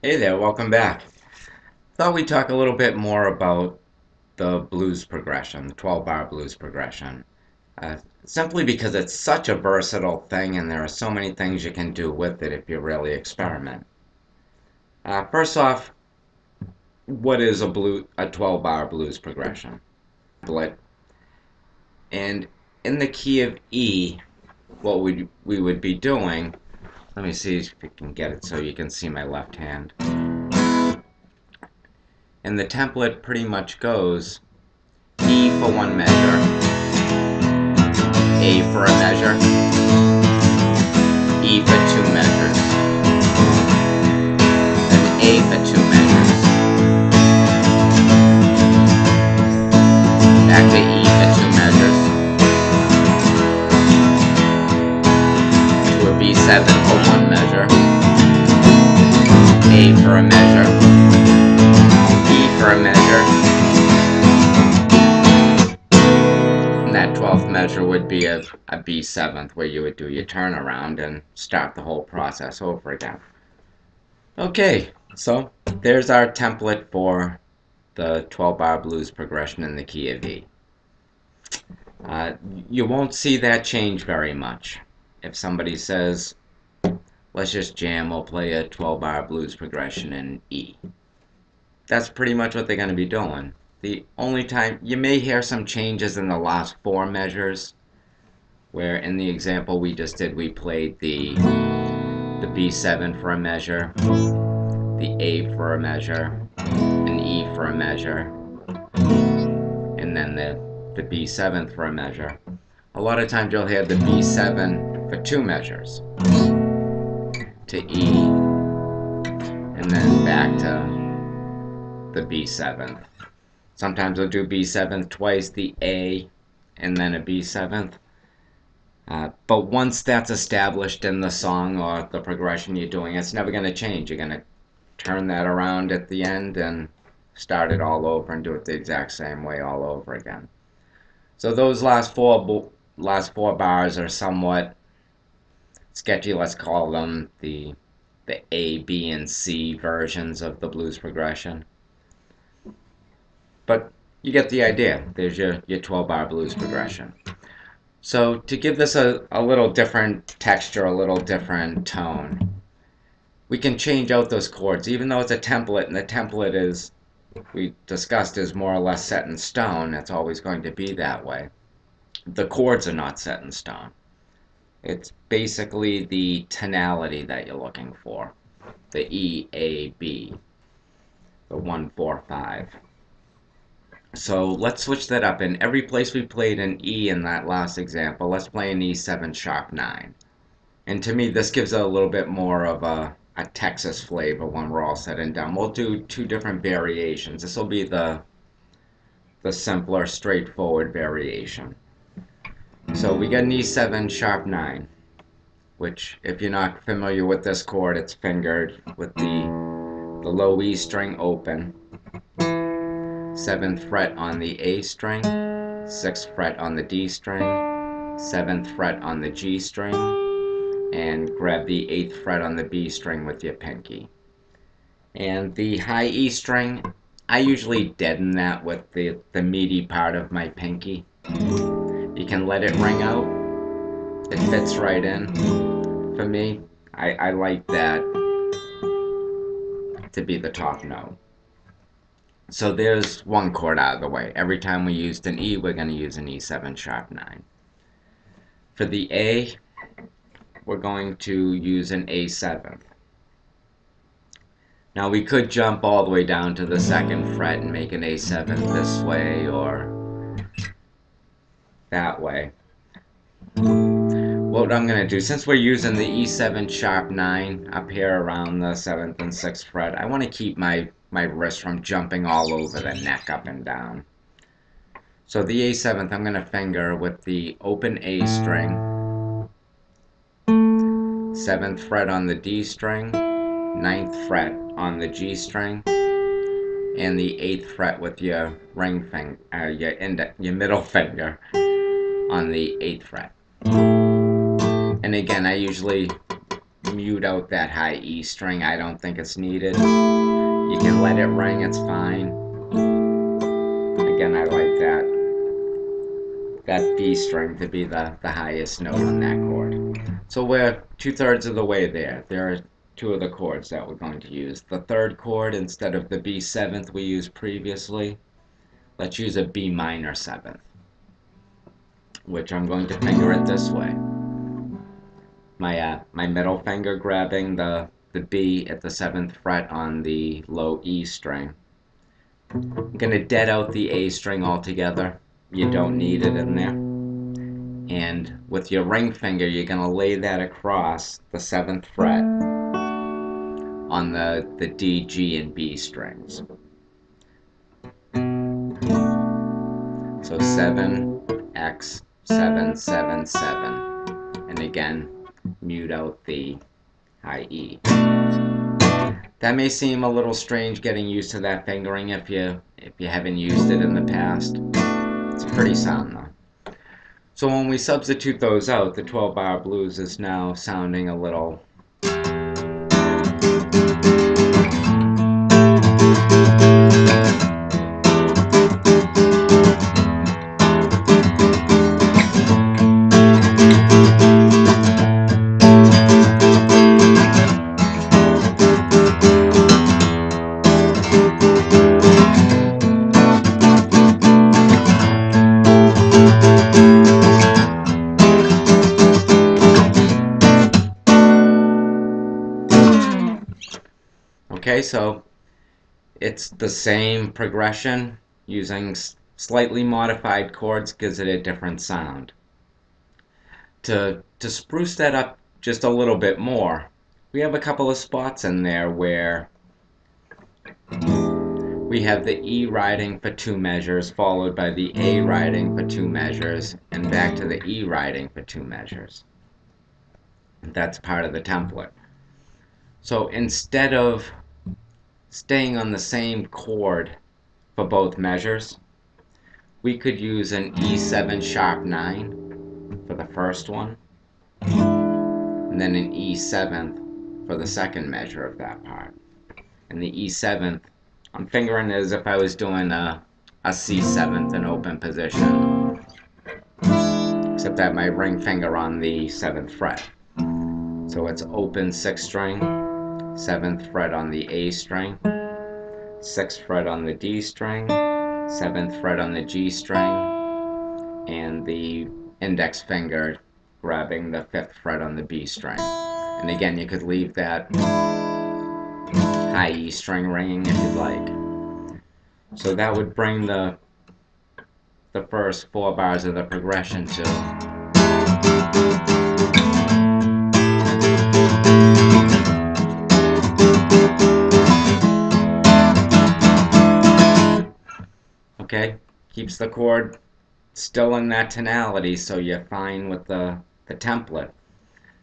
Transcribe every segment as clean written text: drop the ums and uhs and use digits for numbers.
Hey there, welcome back. Thought we'd talk a little bit more about the blues progression, the 12-bar blues progression. Simply because it's such a versatile thing and there are so many things you can do with it if you really experiment. First off, what is a 12-bar blues progression? And in the key of E, what we would be doing, let me see if we can get it so you can see my left hand. And the template pretty much goes E for one measure, A for a measure, E for two measures, and A for two measures, back to E for two measures, to a B7 for one measure, A for a measure, for a measure, and that 12th measure would be a B7th, where you would do your turnaround and start the whole process over again. Okay, so there's our template for the 12-bar blues progression in the key of E. You won't see that change very much. If somebody says, let's just jam, we'll play a 12-bar blues progression in E. That's pretty much what they're going to be doing. The only time you may hear some changes in the last four measures, where in the example we just did, we played the B7 for a measure, the A for a measure, an E for a measure, and then the B7 for a measure. A lot of times you'll hear the B7 for two measures, to E, and then back to the B7th. Sometimes we'll do B7th twice, the A, and then a B7th. But once that's established in the song or the progression you're doing, it's never going to change. You're going to turn that around at the end and start it all over and do it the exact same way all over again. So those last four bars are somewhat sketchy. Let's call them the A, B, and C versions of the blues progression. But you get the idea. There's your 12-bar blues progression. So to give this a little different texture, a little different tone, we can change out those chords. Even though it's a template, and the template is, we discussed, is more or less set in stone. It's always going to be that way. The chords are not set in stone. It's basically the tonality that you're looking for. The E, A, B, the 1, 4, 5. So let's switch that up. In every place we played an E in that last example, let's play an E7 sharp 9. And to me, this gives it a little bit more of a Texas flavor when we're all said and done. We'll do two different variations. This will be the simpler, straightforward variation. So we got an E7 sharp 9, which, if you're not familiar with this chord, it's fingered with the low E string open, 7th fret on the A string, 6th fret on the D string, 7th fret on the G string, and grab the 8th fret on the B string with your pinky. And the high E string, I usually deaden that with the meaty part of my pinky. You can let it ring out. It fits right in. For me, I like that to be the top note. So there's one chord out of the way. Every time we used an E, we're going to use an E7 sharp 9. For the A, we're going to use an A7. Now we could jump all the way down to the 2nd fret and make an A7 this way or that way. What I'm going to do, since we're using the E7 sharp 9 up here around the 7th and 6th fret, I want to keep my wrist from jumping all over the neck up and down. So the A7th I'm going to finger with the open A string, 7th fret on the D string, 9th fret on the G string, and the 8th fret with your ring finger, your middle finger on the 8th fret. And again, I usually mute out that high E string. I don't think it's needed. You can let it ring, it's fine. Again, I like that B string to be the highest note on that chord. So we're 2/3 of the way there. There are two of the chords that we're going to use. The third chord, instead of the B seventh we used previously, let's use a B minor seventh, which I'm going to finger it this way. My middle finger grabbing the B at the 7th fret on the low E string. I'm going to dead out the A string altogether. You don't need it in there. And with your ring finger, you're going to lay that across the 7th fret on the D, G, and B strings. So 7, X, 7, 7, 7. And again, mute out the high E. That may seem a little strange getting used to that fingering if you haven't used it in the past. It's pretty sound though. So when we substitute those out, the 12-bar blues is now sounding a little okay, so it's the same progression. Using slightly modified chords gives it a different sound. To spruce that up just a little bit more, we have a couple of spots in there where we have the E riding for 2 measures, followed by the A riding for 2 measures, and back to the E riding for 2 measures. That's part of the template. So instead of staying on the same chord for both measures, we could use an E7 sharp 9 for the first one, and then an E7th for the second measure of that part. And the E7th, I'm fingering as if I was doing a C7th in open position, except that my ring finger on the 7th fret. So it's open 6th string, 7th fret on the A string, 6th fret on the D string, 7th fret on the G string, and the index finger grabbing the 5th fret on the B string. And again, you could leave that high E string ringing if you'd like. So that would bring the first 4 bars of the progression to okay, keeps the chord still in that tonality, so you're fine with the template,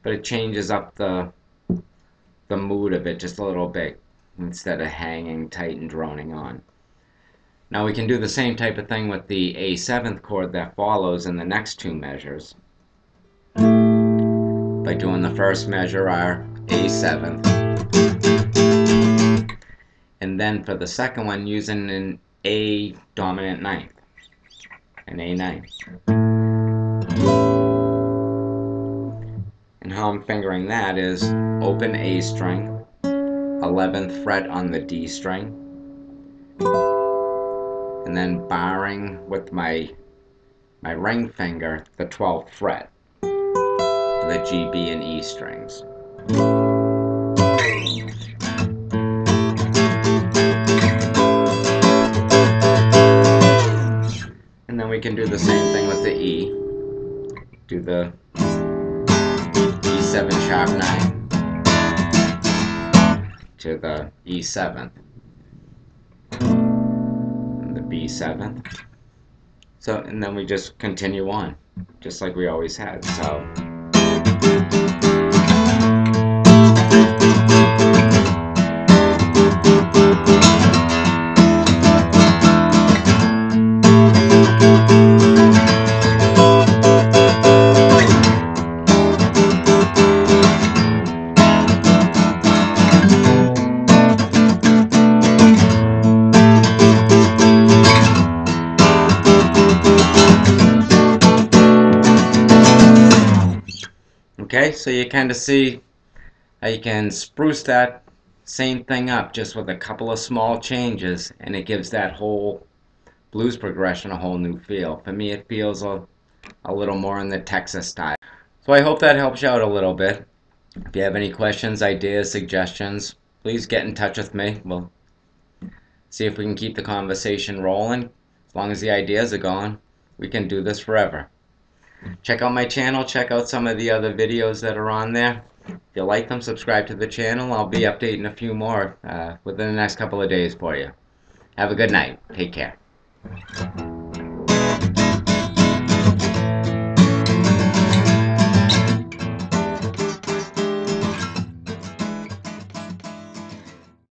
but it changes up the mood of it just a little bit instead of hanging tight and droning on. Now we can do the same type of thing with the A7th chord that follows in the next 2 measures by doing the first measure, our A7th, and then for the second one using an A dominant ninth, an A9. And how I'm fingering that is open A string, 11th fret on the D string, and then barring with my ring finger the 12th fret for the G, B, and E strings. And then we can do the same thing with the E. Do the E7 sharp 9 to the E7th and the B7th. So, and then we just continue on, just like we always had. So. Okay, so you kind of see how you can spruce that same thing up just with a couple of small changes, and it gives that whole blues progression a whole new feel. For me, it feels a little more in the Texas style. So I hope that helps you out a little bit. If you have any questions, ideas, suggestions, please get in touch with me. We'll see if we can keep the conversation rolling. As long as the ideas are going, we can do this forever. Check out my channel, check out some of the other videos that are on there. If you like them, subscribe to the channel. I'll be updating a few more within the next couple of days for you. Have a good night. Take care.